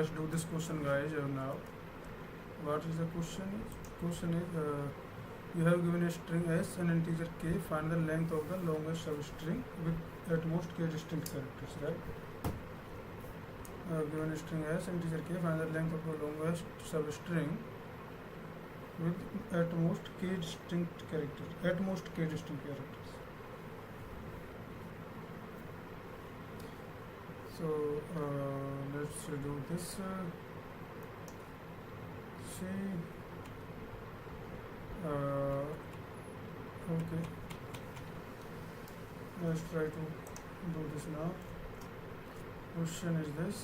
let's do this question, guys. Now, what is the question? Question is you have given a string s and integer k. Find the length of the longest substring with at most k distinct characters. Right? Given a string s and integer k. Find the length of the longest substring with at most k distinct characters. At most k distinct characters. So let's do this. See. Okay. Let's try to do this now. Question is this: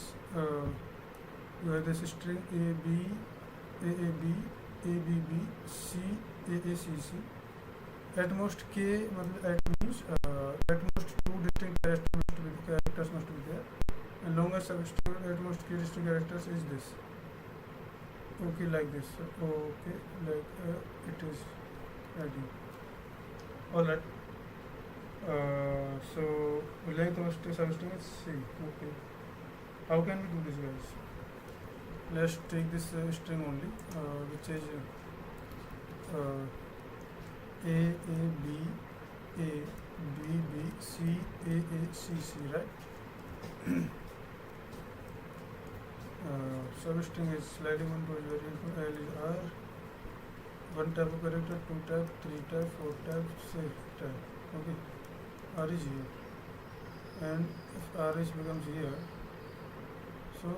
you have this string AB, AAB, ABB, C, AACC. At most k, at means at most two distinct characters must be there, and longest substring at most k distinct characters is this. Okay, like this. Okay, like it is ready. All right. So length of substring is C. Okay. How can we do this, guys? Let's take this string only, which is A B A B B C A C C, right? Substring is sliding on to variant from L is R. One type of character, two type, three type, four type, six type. Okay, R is here, and if R is becomes here, so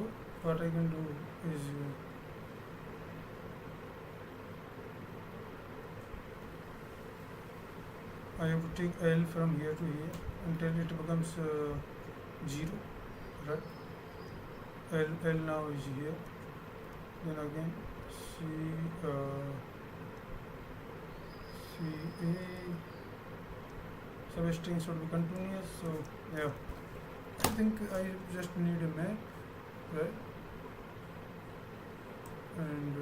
what I can do is I have to take L from here to here until it becomes 0, right? L now is here. Then again C A substring should be continuous. So yeah, I think I just need a map, right? And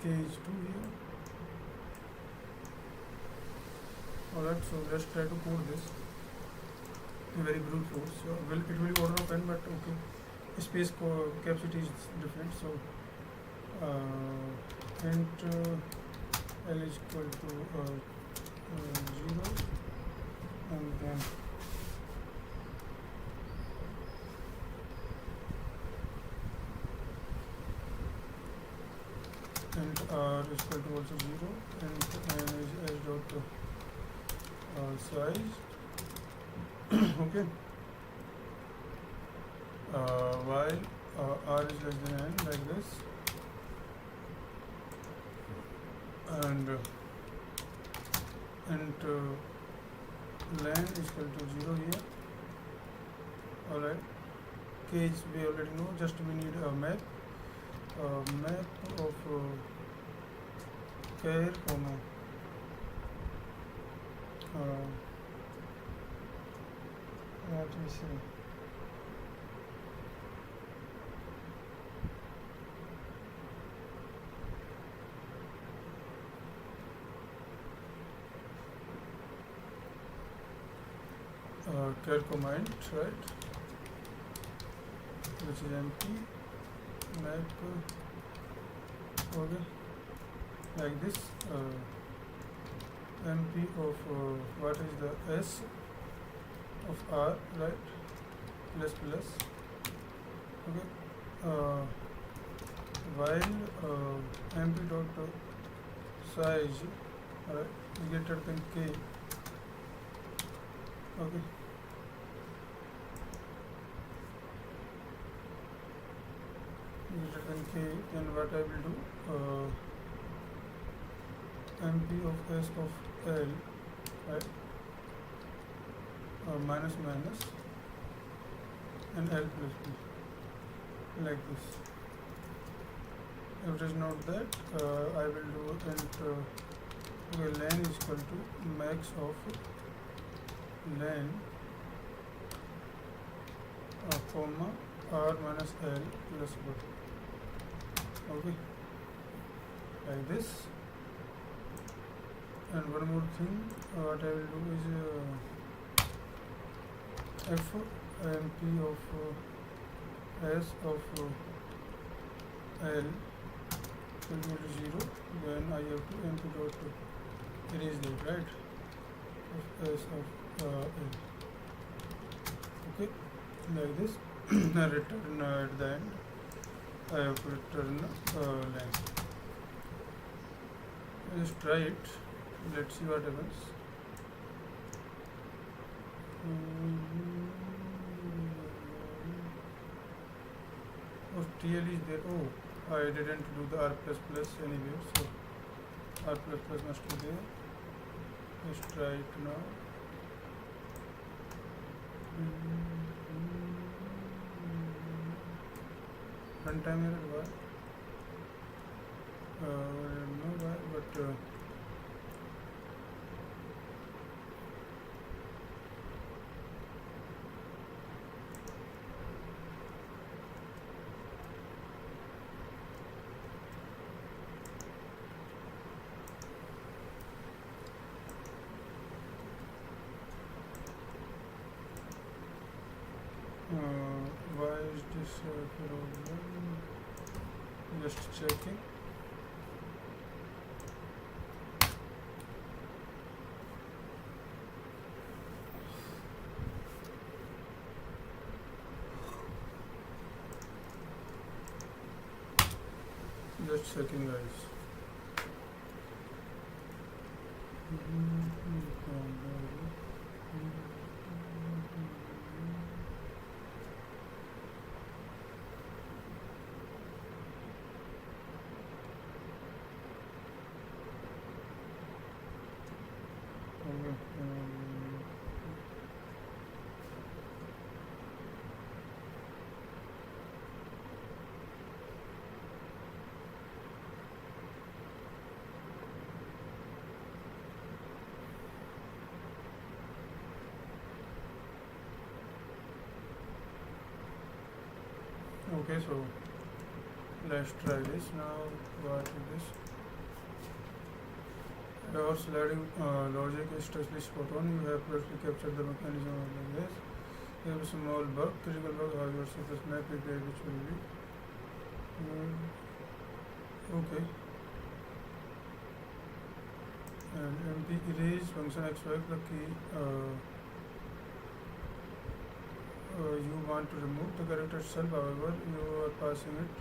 K is 2 here. Alright, so let's try to code this. Very brute force. So it will be order of n, but okay, space capacity is different. So int L is equal to 0, and then int R is equal to also 0, and n is s dot size. Okay. While R is less than n, like this, and len is equal to 0 here. Alright. K is we already know. Just we need a map. Map of char, comma let me see. Char command, right? Which is empty. Map. Okay. Like this. MP of what is the S of R, right? Plus plus. Okay. While MP dot size, right, greater than K. Okay. Greater than K, then what I will do? MP of S of L, right? Minus minus and L plus B, like this. If it is not that, I will do int len is equal to max of len comma R minus L plus B. Okay, like this. And one more thing, what I will do is F and P of S of L will be 0, then I have to NP dot erase that, right? Of S of L. Okay, like this. Return at the end. I have to return length. Just try it. Let's see what happens. Oh, TL is there. Oh, I didn't do the R++ anywhere, so R++ must be there. Let's try it now. Runtime error, why? I don't know why, but why is this problem? Just checking. Just checking, guys. Okay, so let's try this now. What is this? Your sliding logic is strictly spot on. You have perfectly captured the mechanism of this. You have a small bug, critical bug, how your surface map repair which will be. Okay. And MP erase function extract the key. You want to remove the character itself, however, you are passing it.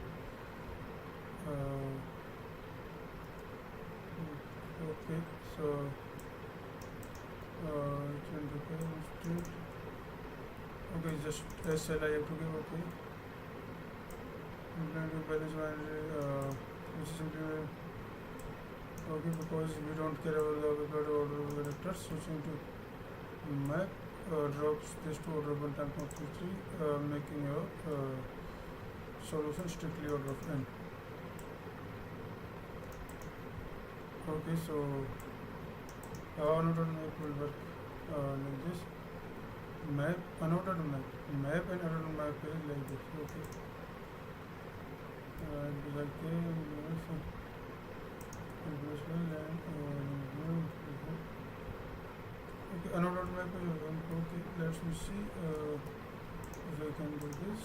Okay, so okay, just SL I have to give. Okay, implementing balance binary, which is implemented. Okay, because we don't care about the order of characters, switching to map. Drops this to order 1.3, making your solution strictly order of n. Okay, so unordered map will work like this. Map, unordered map, map and ordered map is like this. Okay, like okay, unordered map is open. Okay, let me see if I can do this.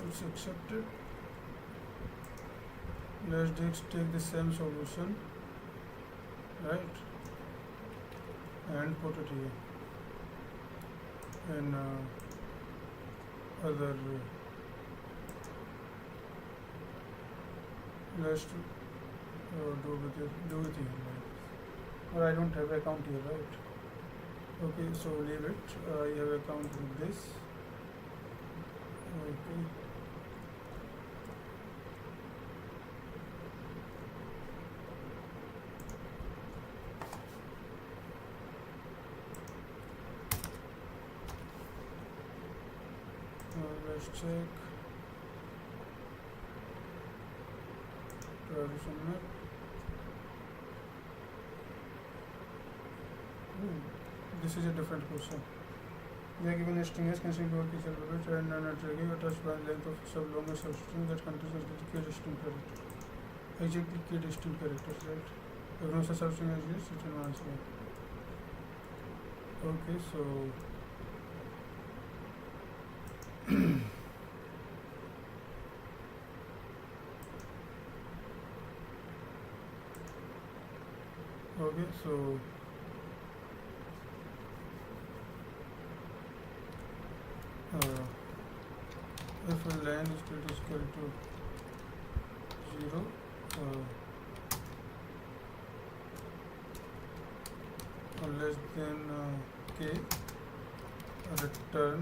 It's accepted. Let's take the same solution, right, and put it here in other. Let's do it here, like this. Or I don't have account here, right? Okay, so leave it. I have account with this. Okay. Let's check. Tradition map. This is a different question. The given string is consisting of key alphabet and an attribute attached by length of longest substring that contains exactly distinct character. Exactly distinct characters, right? If no such substring exists, it will answer. Okay, so okay, so if a line is equal to 0, or less than k, return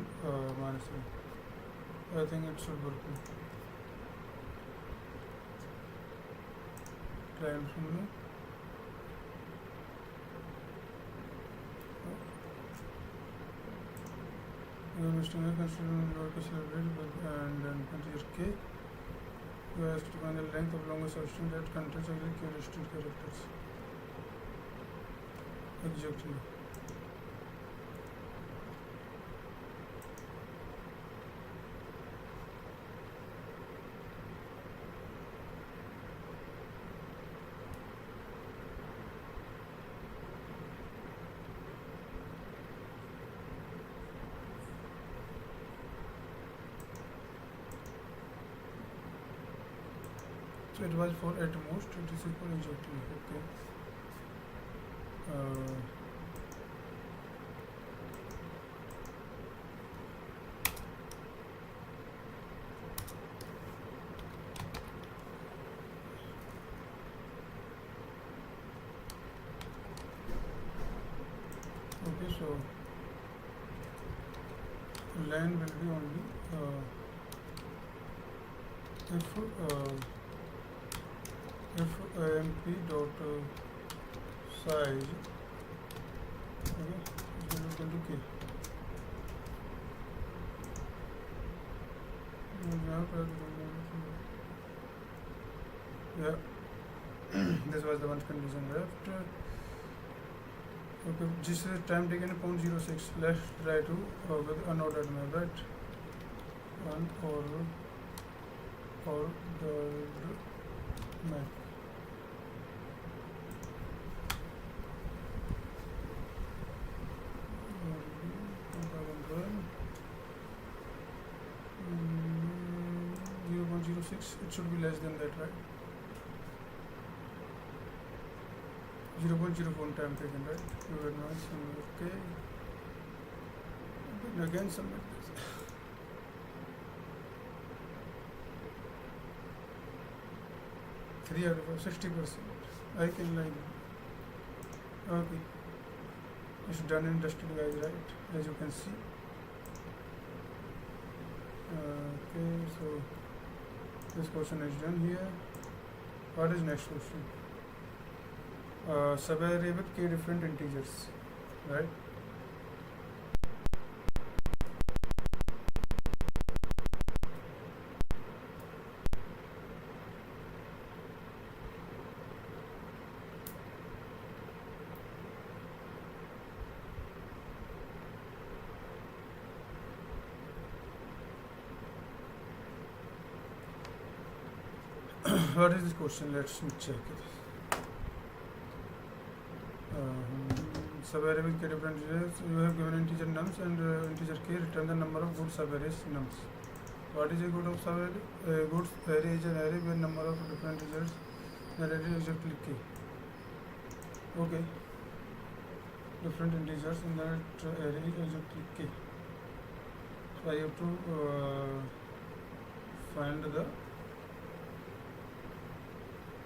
minus 1. I think it should work. Try and see. You are considering lowercase letter and then integer k. You are asked to find the length of longest substring that contains only k distinct characters. Exactly. So it was for at most, it is for exactly. Okay. Okay, so line will be only if mp dot size, okay, is equal to k. Yeah, this was the one condition left. Okay, this is time taken 0.06. Let's try to with unordered map, right? Unordered map. It should be less than that, right? 0.04 time taken, right? Very nice. Okay. Then again submit this. Three out of 60%. I can like. Okay. It's done and dusted, guys, right? As you can see. Okay, so this question is done here. What is next question? Subarray with k different integers, right? What is this question? Let's check it. Subarray with k different integers. You have given integer nums and integer k. Return the number of good subarrays nums. What is a good of subarray? A good array is an array where number of different integers that array is exactly k. Okay. Different integers in that array is exactly k. So I have to find the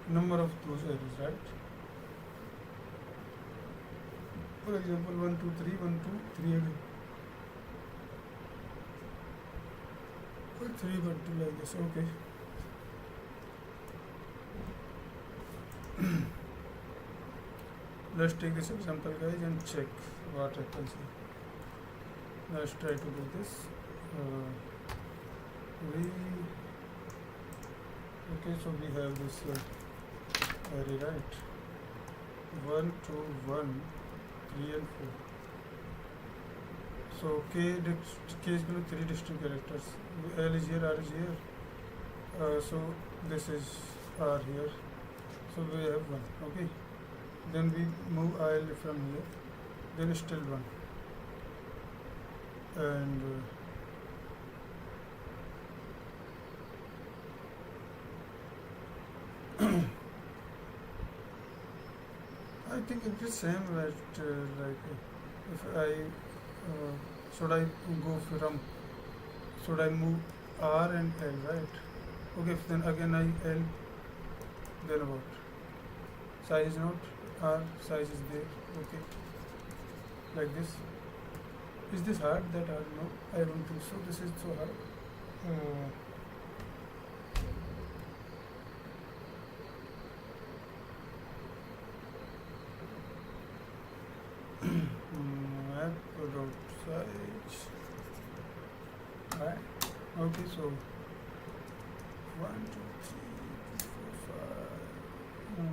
number of those arrays, right? For example, 1, 2, 3, 1, 2, 3 array. 3, 1, 2 like this. Okay. Let's take this example, guys, and check what happens here. Let's try to do this. Okay, so we have this array, right? 1, 2, 1, 3 and 4. So K is equal to 3 distinct characters. L is here, R is here. So this is R here. So we have 1. Okay. Then we move IL from here. Then still 1. And I think it is same that like if I should I go from should I move R and L, right? Okay, then again I L, then what? Size is not R, size is there. Okay, like this. Is this hard? That hard? No, I don't think so. This is so hard. Map dot size. Right. Okay, so 1, 2, 3, 4, 5.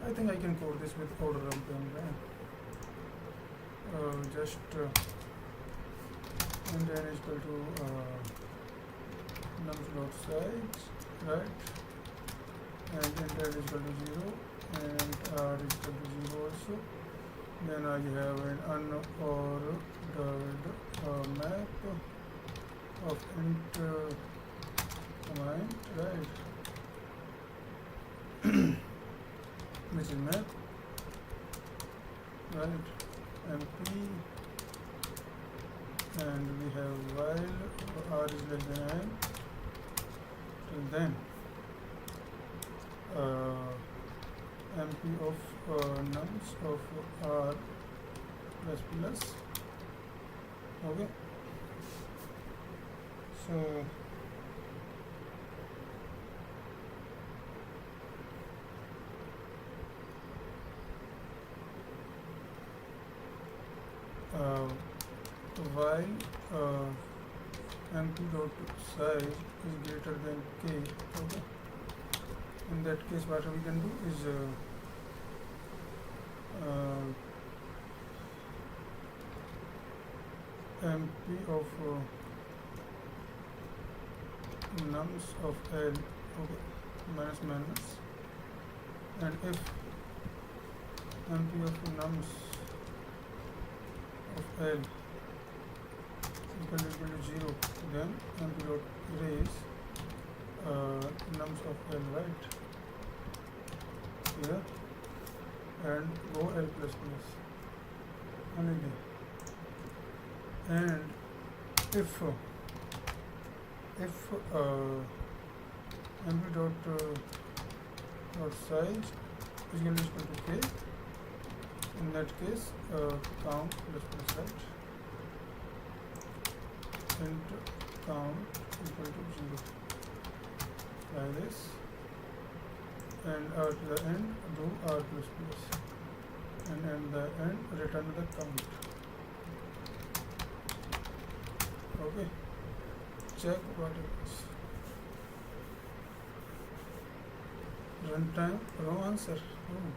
I think I can code this with order runtime, right? Just and then is equal to nums dot size, right? And enter is equal to 0 and R is equal to 0 also. Then I have an unordered map of int command, right? Which is map, right? MP, and we have while R is less than n, till then MP of nums of R plus plus. Okay, so while MP dot size is greater than K. Okay, in that case what we can do is MP of nums of L, okay, minus minus, and if MP of nums of L equal to 0, then MP dot erase nums of L, right? Here and go L plus plus only there. And if MP dot size is equal to K, in that case count plus plus, right? Int count equal to 0, like this, and at the end do R plus plus, and at the end return the count. Okay, check what it is. Runtime, wrong answer. Oh.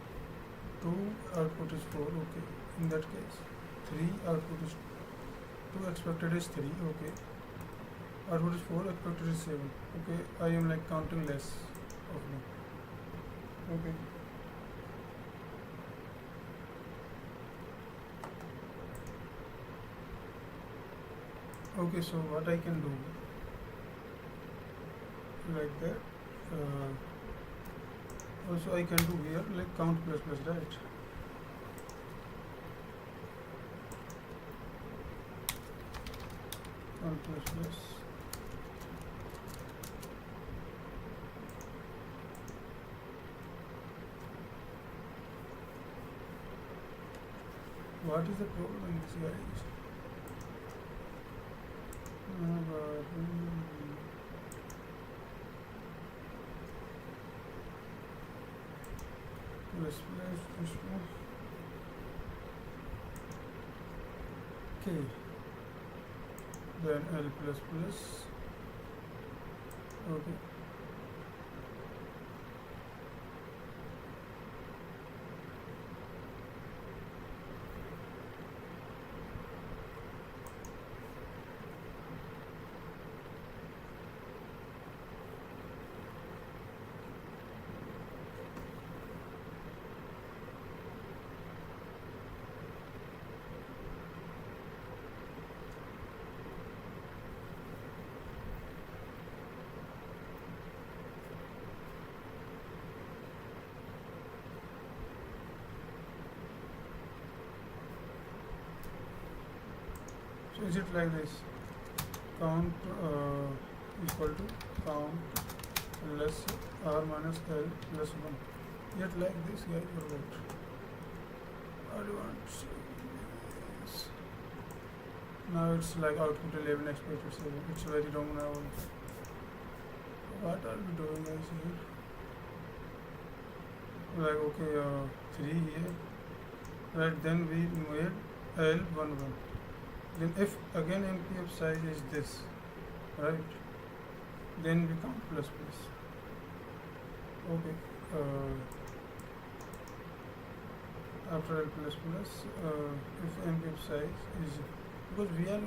2 output is 4. Okay, in that case 3 output is 2 expected is 3. Okay, output is 4, expected is 7. Okay, I am like counting less of them. Okay, okay, so what I can do like that, also I can do here like count plus plus, right? Count plus plus. What is the problem in this, guys? Plus plus K, then L plus plus. Okay, So is it like this? Count equal to count less r minus l plus 1. Yet like this, guys, or what? How do you want to say this? Now it's like output 11 expected 7. It's very wrong now. What are we doing, guys, here? Like, okay, 3 here. Right, then we made L11. Then if again NP of size is this, right, then we count plus plus. Okay, after L plus plus, if NP of size is, because we are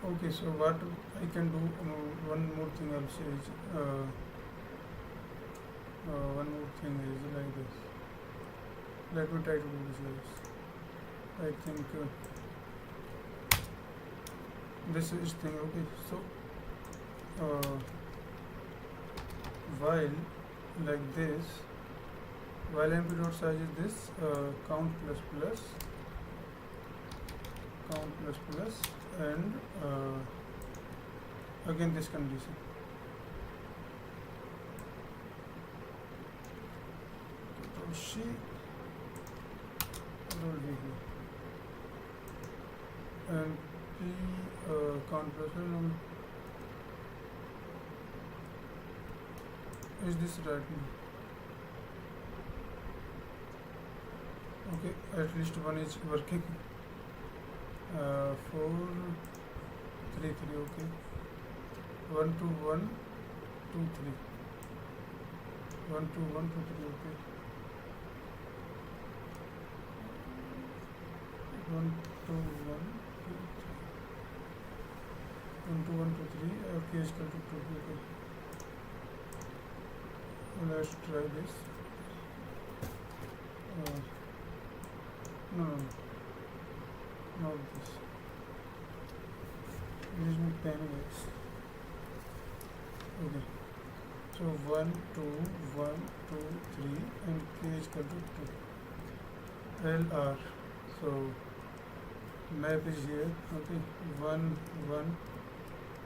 okay. So what I can do, one more thing also is one more thing is like this. Let me try to do this, guys. I think this is thing. Okay, so while like this, while np dot size is this, count plus plus, and again this condition. Control C, Control V here, and P count plus one. Is this right now? Okay, at least one is working. 4 3 3. Okay, 1 2 1 2 3, 1 2 1 2 3. Okay, 1 2 1 2 3, 1 2 1 2 3. Okay, is equal to 2. Okay, let's try this. No, not this. This is my pen, guys. Okay, so 1 2 1 2 3 and k is equal to 2. LR, so map is here. Okay, 1 1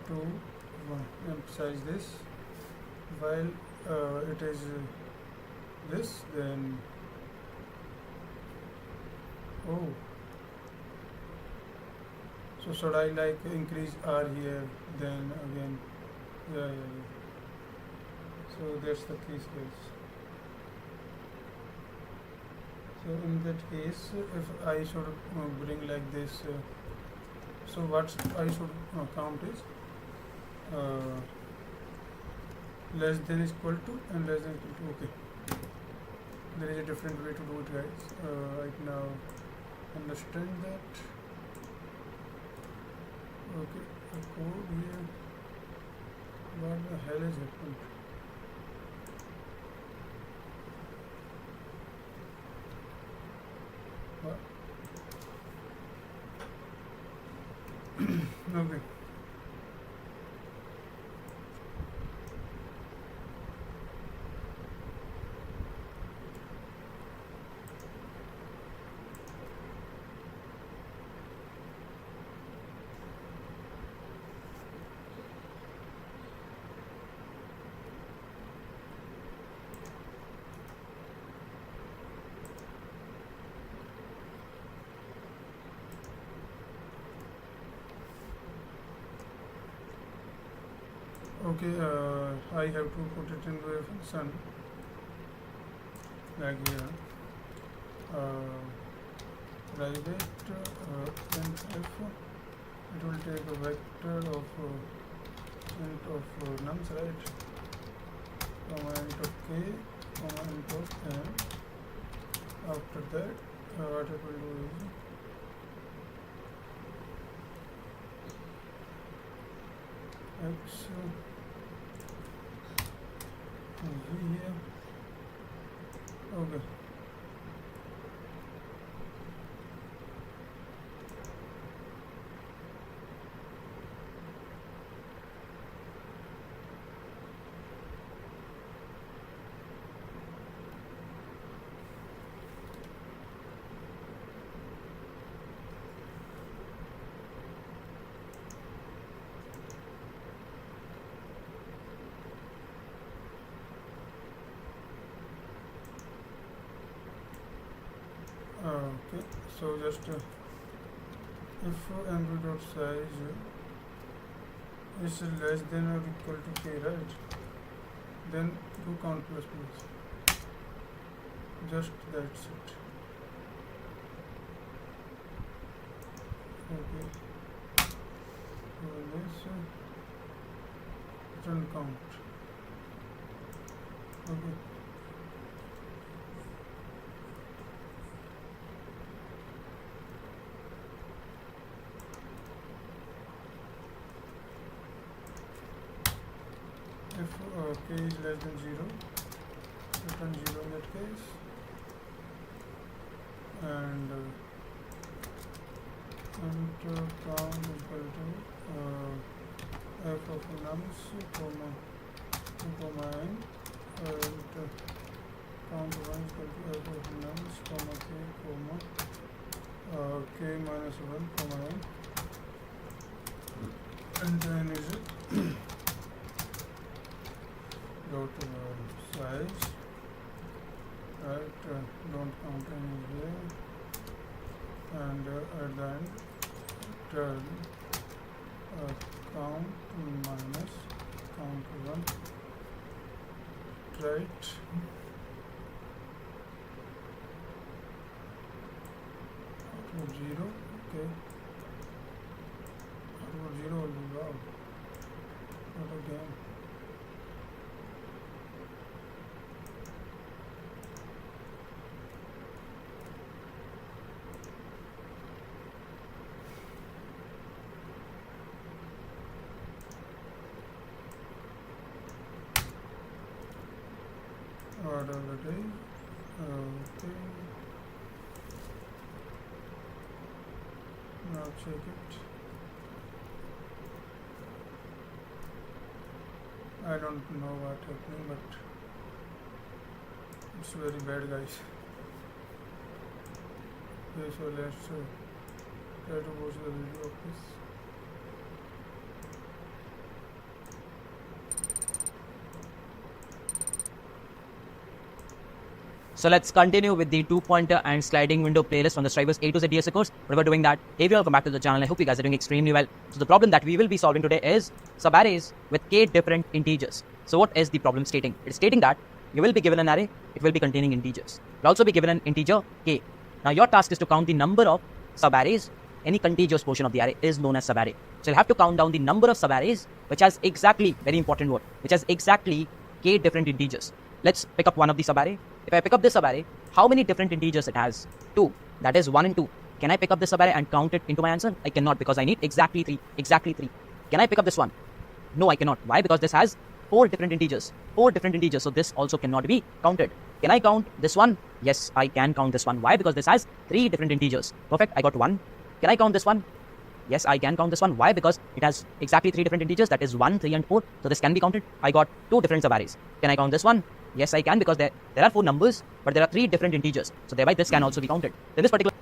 2 1. Emphasize this. While it is this, then oh, so should I like increase R here, then again, yeah. So that's the case, guys. So in that case, if I should bring like this, so what I should count is less than is equal to and less than equal to. Okay, there is a different way to do it, guys. I now understand that. Okay, the code here, what the hell is happened? What? Okay. Okay, I have to put it into a function like here. Private int f, it will take a vector of int of nums, right? Comma int of k, comma int of n. After that, what it will do is x v here. Okay, Okay, so just if mp dot size is less than or equal to k, right, then do count plus plus. Just that's it. Okay, so this return count. Okay. If k is less than 0, return 0 in that case, and count is equal to f of nums comma 2 comma n, and count 1 is equal to f of nums comma k comma k minus 1 comma n, and then is dot size, right, don't count anywhere, and at the end return count minus count 1, right, output 0. Okay, output 0 will be wow, what again. Whatever it is, okay, now check it. I don't know what happening, but it's very bad, guys. Okay, so let's try to watch the video of this. So let's continue with the 2-pointer and sliding window playlist from the Strivers A to Z DSA course. But we're doing that. Hey, welcome back to the channel. I hope you guys are doing extremely well. So the problem that we will be solving today is subarrays with k different integers. So what is the problem stating? It's stating that you will be given an array. It will be containing integers. You'll also be given an integer k. Now your task is to count the number of subarrays. Any contiguous portion of the array is known as subarray. So you'll have to count down the number of subarrays which has exactly, very important word, which has exactly k different integers. Let's pick up one of the subarray. If I pick up this subarray, how many different integers it has? 2. That is 1 and 2. Can I pick up this subarray and count it into my answer? I cannot, because I need exactly 3. Exactly 3. Can I pick up this one? No, I cannot. Why? Because this has 4 different integers. 4 different integers. So this also cannot be counted. Can I count this one? Yes, I can count this one. Why? Because this has 3 different integers. Perfect. I got 1. Can I count this one? Yes, I can count this one. Why? Because it has exactly 3 different integers. That is 1, 3 and 4. So this can be counted. I got 2 different subarrays. Can I count this one? Yes, I can, because there are 4 numbers, but there are 3 different integers. So thereby this can also be counted. In this particular,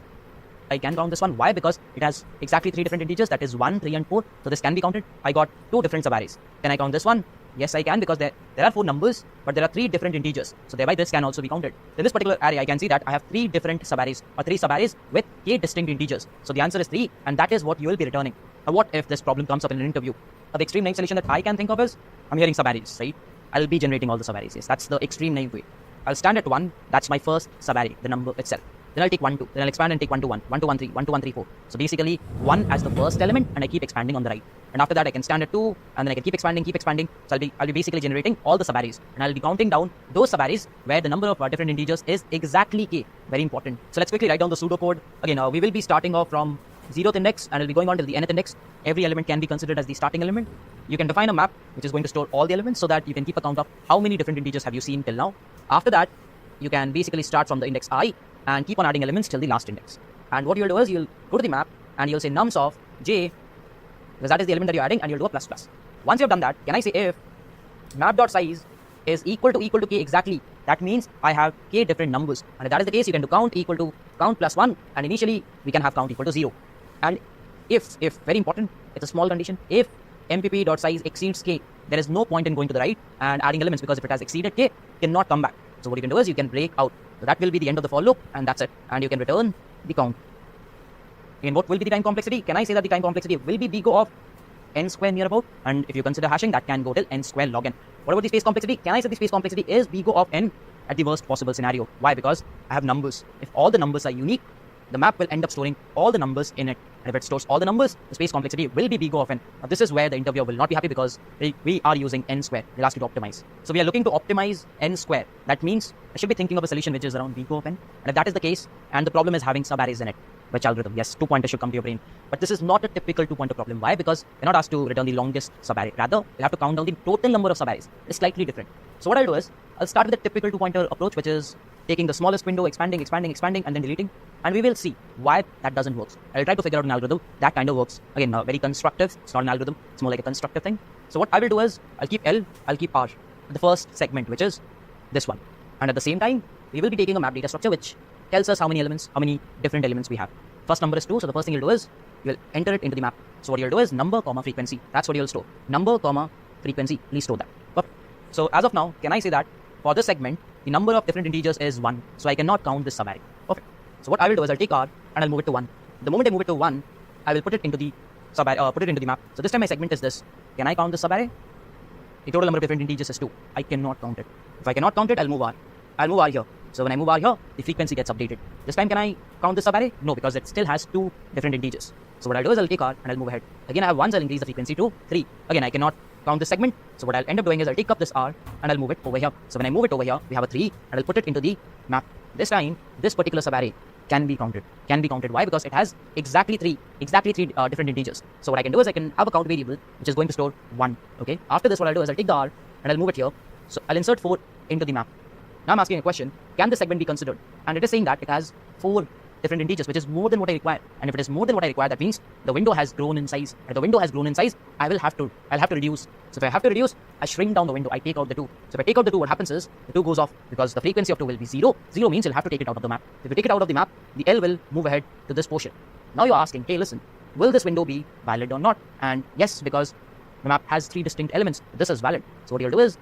I can count this one. Why? Because it has exactly 3 different integers. That is 1, 3 and 4. So this can be counted. I got 2 different subarrays. Can I count this one? Yes, I can, because there are 4 numbers, but there are 3 different integers. So thereby this can also be counted. In this particular array, I can see that I have 3 different subarrays, or 3 subarrays with k distinct integers. So the answer is 3, and that is what you will be returning. Now what if this problem comes up in an interview? The extreme naive solution that I can think of is, I'm hearing subarrays, right? I'll be generating all the subarrays. Yes, that's the extreme naive way. I'll stand at 1. That's my first subarray, the number itself. Then I'll take 1, 2. Then I'll expand and take 1 to 1, 1 to 1, 3, 1 to 1, 3, 4. So basically 1 as the first element, and I keep expanding on the right. And after that I can stand at 2, and then I can keep expanding. So I'll be basically generating all the subarrays, and I'll be counting down those subarrays where the number of different integers is exactly k. Very important. So let's quickly write down the pseudocode. Again, we will be starting off from 0th index, and we'll be going on till the nth index. Every element can be considered as the starting element. You can define a map which is going to store all the elements, so that you can keep a count of how many different integers have you seen till now. After that, you can basically start from the index I and keep on adding elements till the last index. And what you'll do is, you'll go to the map and you'll say nums of j, because that is the element that you're adding, and you'll do a plus plus. Once you've done that, can I say if map.size is equal to k exactly, that means I have k different numbers. And if that is the case, you can do count equal to count plus 1, and initially we can have count equal to 0. And if very important, it's a small condition, if mpp.size exceeds k, there is no point in going to the right and adding elements, because if it has exceeded k, it cannot come back. So what you can do is, you can break out So that will be the end of the for loop, and that's it. And you can return the count. Again, what will be the time complexity? Can I say that the time complexity will be big O of n square near about? And if you consider hashing, that can go till n square log n. What about the space complexity? Can I say the space complexity is big O of n at the worst possible scenario? Why? Because I have numbers. If all the numbers are unique, the map will end up storing all the numbers in it. And if it stores all the numbers, the space complexity will be big O of n. Now this is where the interviewer will not be happy because we are using n square. They'll ask you to optimize. So we are looking to optimize n square. That means I should be thinking of a solution which is around big O of n. And if that is the case, and the problem is having sub-arrays in it, which algorithm? Yes, 2-pointer should come to your brain. But this is not a typical 2-pointer problem. Why? Because we're not asked to return the longest sub-array. Rather, we'll have to count down the total number of sub-arrays. It's slightly different. So what I'll do is, I'll start with the typical 2-pointer approach, which is taking the smallest window, expanding, and then deleting. And we will see why that doesn't work. I'll try to figure out an algorithm that kind of works. Again, very constructive. It's not an algorithm. It's more like a constructive thing. So what I will do is, I'll keep L, I'll keep R. The first segment, which is this one. And at the same time, we will be taking a map data structure, which tells us how many different elements we have. First number is 2, so the first thing you'll do is, you'll enter it into the map. So what you'll do is, number, comma, frequency. That's what you'll store. Number, comma, frequency. Please store that. Perfect. So as of now, can I say that for this segment, the number of different integers is 1. So I cannot count this subarray. Perfect. So what I will do is, I'll take R and I'll move it to 1. The moment I move it to 1, I will put it into the subarray, put it into the map. So this time my segment is this. Can I count this subarray? The total number of different integers is 2. I cannot count it. If I cannot count it, I'll move R. I'll move R here. So when I move R here, the frequency gets updated. This time, can I count this subarray? No, because it still has 2 different integers. So what I'll do is, I'll take R and I'll move ahead. Again, I have 1, so I'll increase the frequency to 3. Again, I cannot count this segment. So what I'll end up doing is, I'll take up this R and I'll move it over here. So when I move it over here, we have a 3 and I'll put it into the map. This time, this particular subarray can be counted. Why? Because it has exactly three different integers. So what I can do is, I can have a count variable which is going to store 1. Okay. After this, what I'll do is, I'll take the R and I'll move it here. So I'll insert 4 into the map. Now I'm asking a question, can this segment be considered? And it is saying that it has 4 different integers, which is more than what I require. And if it is more than what I require, that means the window has grown in size. If the window has grown in size, I'll have to reduce. So if I have to reduce, I shrink down the window, I take out the 2. So if I take out the 2, what happens is, the 2 goes off because the frequency of 2 will be 0. 0 means you'll have to take it out of the map. If you take it out of the map, the L will move ahead to this portion. Now you're asking, hey listen, will this window be valid or not? And yes, because the map has 3 distinct elements, this is valid. So what you'll do is,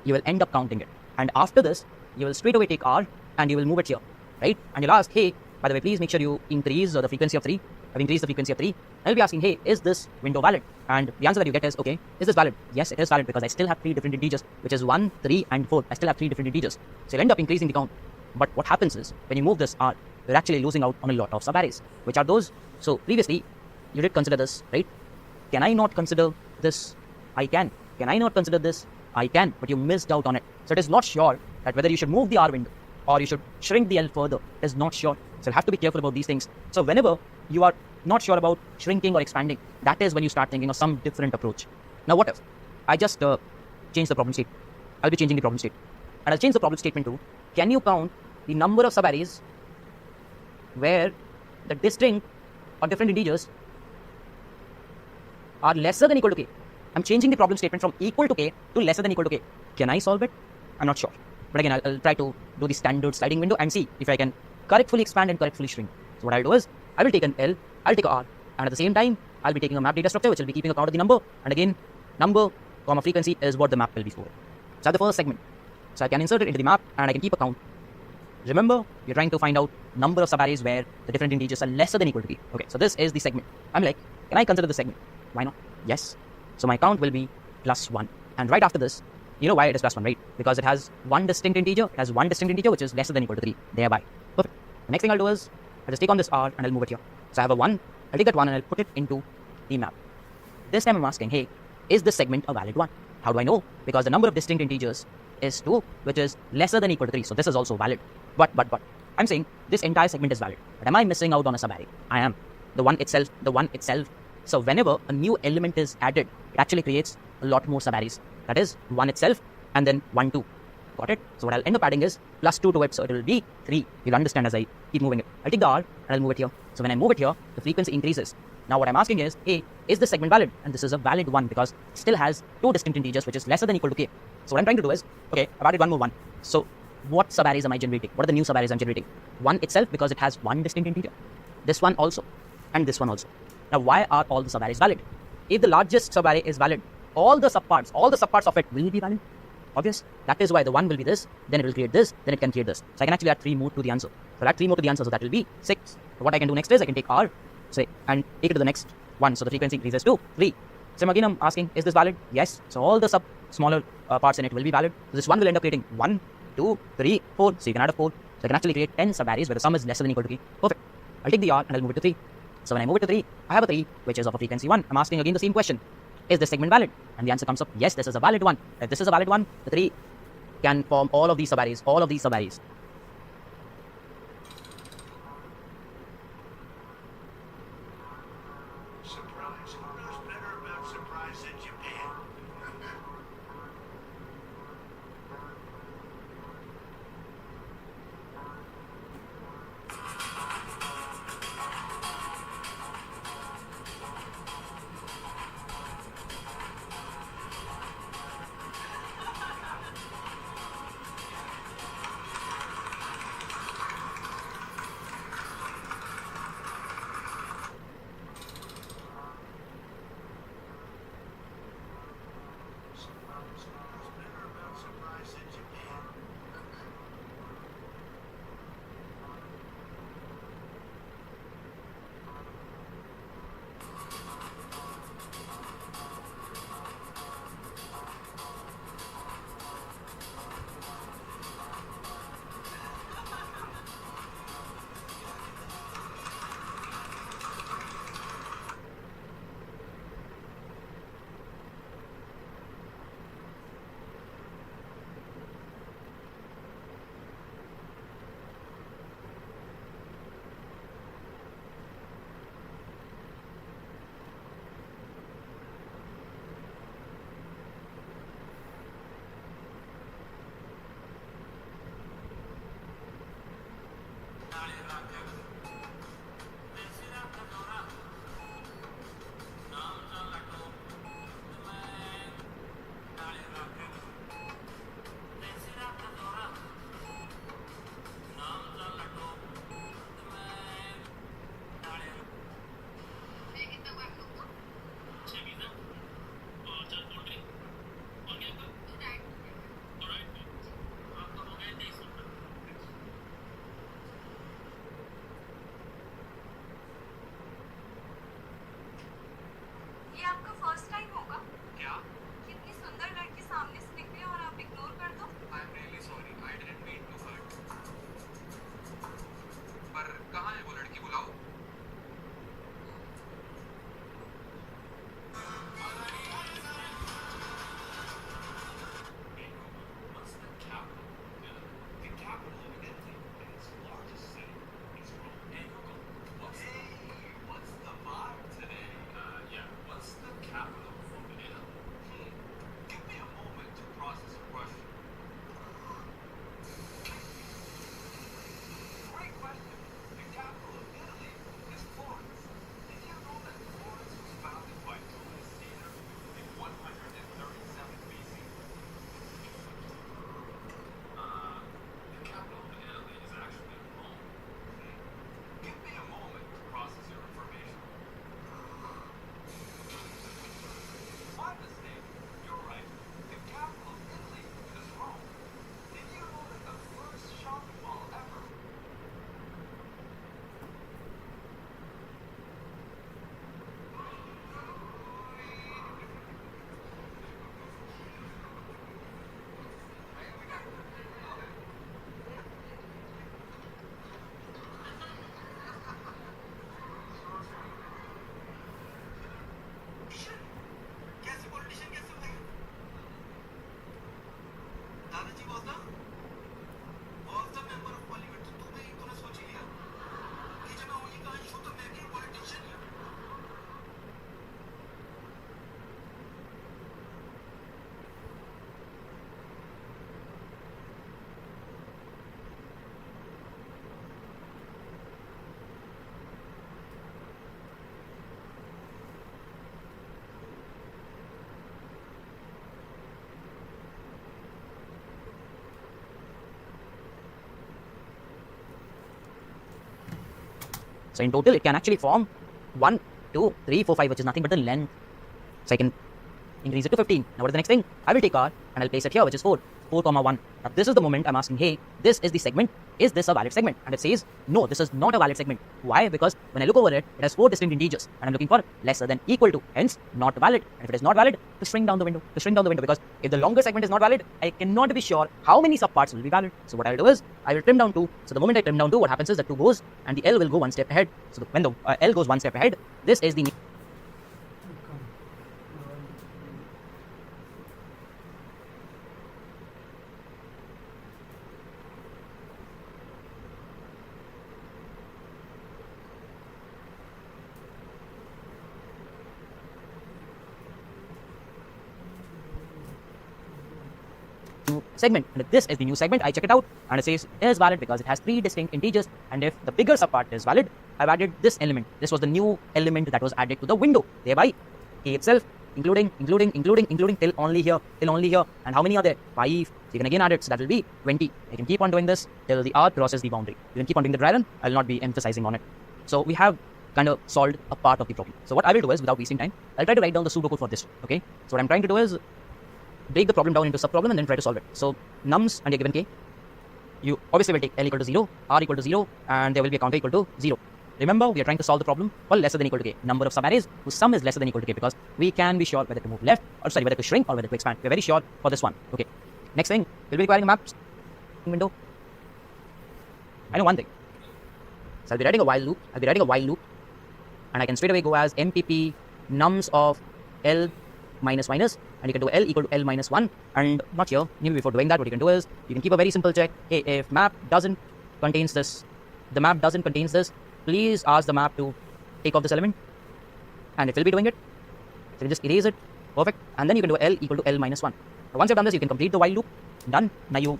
you will end up counting it. And after this, you will straight away take R and you will move it here, right? And you'll ask, hey, by the way, please make sure you increase the frequency of 3. I've increased the frequency of 3. I'll be asking, hey, is this window valid? And the answer that you get is, okay, is this valid? Yes, it is valid because I still have 3 different integers, which is 1, 3, and 4. I still have 3 different integers. So you'll end up increasing the count. But what happens is, when you move this R, you're actually losing out on a lot of subarrays. Which are those? So previously, you did consider this, right? Can I not consider this? I can. Can I not consider this? I can, but you missed out on it. So it is not sure that whether you should move the R window or you should shrink the L further. It is not sure. So you have to be careful about these things. So whenever you are not sure about shrinking or expanding, that is when you start thinking of some different approach. Now what if I just change the problem state? I'll be changing the problem state. And I'll change the problem statement to, can you count the number of subarrays where the distinct or different integers are lesser than equal to k? I'm changing the problem statement from equal to k to lesser than equal to k. Can I solve it? I'm not sure. But again, I'll try to do the standard sliding window and see if I can correctly expand and correctly shrink. So what I'll do is, I will take an L, I'll take a R, and at the same time, I'll be taking a map data structure which will be keeping account of the number. And again, number, comma, frequency is what the map will be storing. So that's the first segment. So I can insert it into the map and I can keep a count. Remember, you're trying to find out number of subarrays where the different integers are lesser than equal to k. Okay, so this is the segment. I'm like, can I consider the segment? Why not? Yes. So my count will be +1. And right after this, you know why it is +1, right? Because it has one distinct integer. It has one distinct integer which is lesser than equal to 3. Thereby. Perfect. The next thing I'll do is, I'll just take on this R and I'll move it here. So I have a 1. I'll take that 1 and I'll put it into the map. This time I'm asking, hey, is this segment a valid one? How do I know? Because the number of distinct integers is 2, which is lesser than equal to 3. So this is also valid. But, I'm saying this entire segment is valid. But am I missing out on a subarray? I am. The one itself. So whenever a new element is added, it actually creates a lot more subarrays. That is 1 itself and then 1, 2. Got it? So what I'll end up adding is +2 to it. So it will be 3. You'll understand as I keep moving it. I'll take the R and I'll move it here. So when I move it here, the frequency increases. Now what I'm asking is, hey, is this segment valid? And this is a valid one because it still has 2 distinct integers which is lesser than equal to k. So what I'm trying to do is, okay, I've added one more 1. So what subarrays am I generating? What are the new subarrays I'm generating? 1 itself because it has 1 distinct integer. This one also. And this one also. Now why are all the subarrays valid? If the largest subarray is valid, all the subparts of it will be valid. Obvious? That is why the 1 will be this, then it will create this, then it can create this. So I can actually add 3 more to the answer. So I'll add 3 more to the answer, so that will be 6. So what I can do next is I can take R, say, and take it to the next one. So the frequency increases to 3. So again I'm asking, is this valid? Yes. So all the smaller parts in it will be valid. So this one will end up creating 1, 2, 3, 4. So you can add a 4. So I can actually create 10 subarrays where the sum is lesser than or equal to 3. Perfect. I'll take the R and I'll move it to 3. So when I move it to 3, I have a 3 which is of a frequency 1. I'm asking again the same question. Is this segment valid? And the answer comes up, yes, this is a valid one. If this is a valid one, the 3 can form all of these subarrays, all of these subarrays. Surprise. Who knows better about surprise than Japan? Surprise. Who knows better about surprise than Japan? ये आपका first time होगा क्या? कितनी सुंदर लड़की सामने से निकले और आप इग्नोर कर दो I'm really sorry. I didn't mean to hurt. पर कहाँ है वो लड़की? बुलाओ. What's the capital of Italy? The capital of Italy and its largest city is Rome. Hey Google, what's the vibe today? Yeah, what's the capital of Italy? Give me a moment to process your question. Great question. The capital of Italy is Florence. Did you know that Florence was founded by Julius Caesar in 137 BC? The capital of Italy is actually Rome. Give me a moment to process your information. My mistake. You're right. The capital of Italy is Rome. Did you know that the first shopping mall ever? कैसे politician कैसे हो गए? दादाजी was the member of parliament. तो तूने ही तूने सोच ही लिया कि जब मैं वही कहानी हूँ तो मैं भी पॉलिटिशियन ही हूँ. So in total, it can actually form 1, 2, 3, 4, 5, which is nothing but the length. So I can increase it to 15. Now what is the next thing? I will take r and I'll place it here, which is 4, 4 comma 1. Now this is the moment I'm asking, hey, this is the segment. Is this a valid segment? And it says, no, this is not a valid segment. Why? Because when I look over it, it has 4 distinct integers and I'm looking for lesser than equal to, hence not valid. And if it is not valid, to shrink down the window, because if the longer segment is not valid, I cannot be sure how many subparts will be valid. So what I'll do is, I will trim down 2. So the moment I trim down 2, what happens is that 2 goes and the L will go one step ahead. So when the L goes one step ahead, this is the new segment. And if this is the new segment, I check it out and it says it is valid because it has 3 distinct integers. And if the bigger subpart is valid, I've added this element. This was the new element that was added to the window. Thereby, K itself, including till only here. And how many are there? 5. So you can again add it. So that will be 20. I can keep on doing this till the R crosses the boundary. You can keep on doing the dry run. I'll not be emphasizing on it. So we have kind of solved a part of the problem. So what I will do is, without wasting time, I'll try to write down the pseudocode for this. Okay. So what I'm trying to do is break the problem down into sub-problem and then try to solve it. So nums and a given k, you obviously will take L equal to 0, R equal to 0, and there will be a counter equal to 0. Remember, we are trying to solve the problem for lesser than equal to k. Number of subarrays whose sum is lesser than equal to k, because we can be sure whether to move left, or sorry, whether to shrink or whether to expand. We're very sure for this one. Okay. Next thing, we'll be requiring a map window. I know one thing. So I'll be writing a while loop. And I can straight away go as MPP nums of L minus, and you can do L equal to L minus 1, and not here. Maybe before doing that, what you can do is, you can keep a very simple check. Hey, if map doesn't contains this, please ask the map to take off this element, and it will be doing it. So you just erase it. Perfect. And then you can do L equal to L minus 1. Now, once you've done this, you can complete the while loop. Done. Now you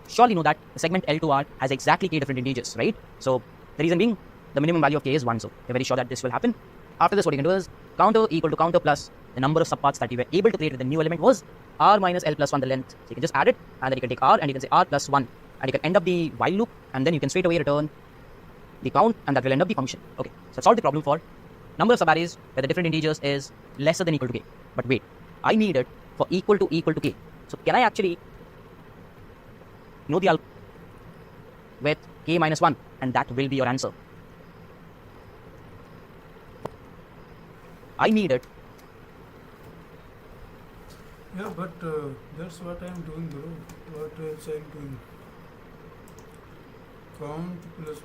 surely know that the segment L to R has exactly k different integers, right? So the reason being, the minimum value of k is 1, so we're very sure that this will happen. After this, what you can do is, counter equal to counter plus the number of subparts that we were able to create with the new element was R minus L plus 1, the length. So you can just add it, and then you can take R, and you can say R plus 1, and you can end up the while loop, and then you can straight away return the count, and that will end up the function. Okay, so solve the problem for number of subarrays where the different integers is lesser than equal to k. But wait, I need it for equal to k. So can I actually know the algorithm with k minus 1, and that will be your answer. I need it. Yeah, but that's what I'm doing, bro. What else I'm doing? Count plus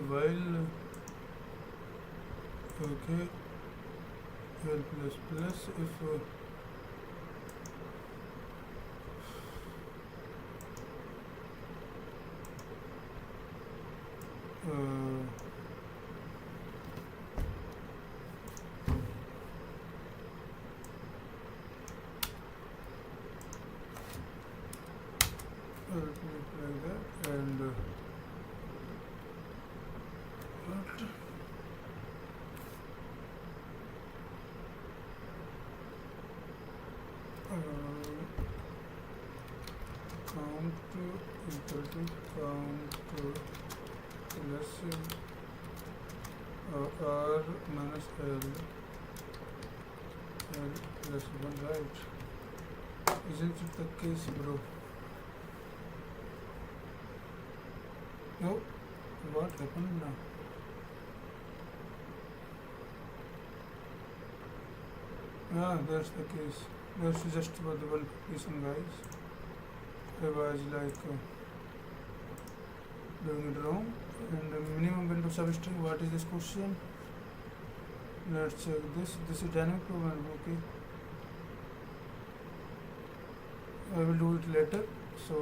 while. Okay. L plus if. Like that, and what? Count equal to count plus R minus L plus 1, right? Isn't it the case, bro? Oh, what happened now? Ah, that's the case. That's just for the one reason, guys. I was like doing it wrong. And the minimum window substring, what is this question? Let's check this. This is dynamic program, okay. I will do it later. So